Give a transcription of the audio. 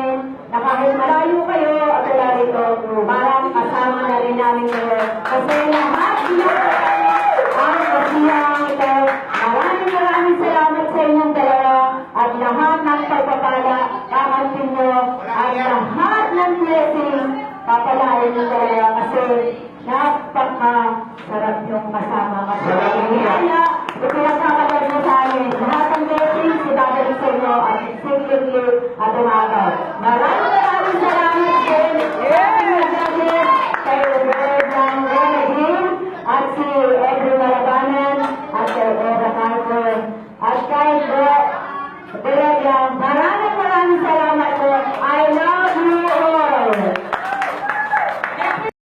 namin na kahit malayo kayo at wala rito, parang kasama na rin namin kayo. Kasi lahat niya ang kasiyang ito. Maraming salamat sa inyong dalawa at lahat ng pagpapala kakantin nyo at lahat ng blessing papalain nyo dalawa kasi napaka-sarap yung kasama kasi.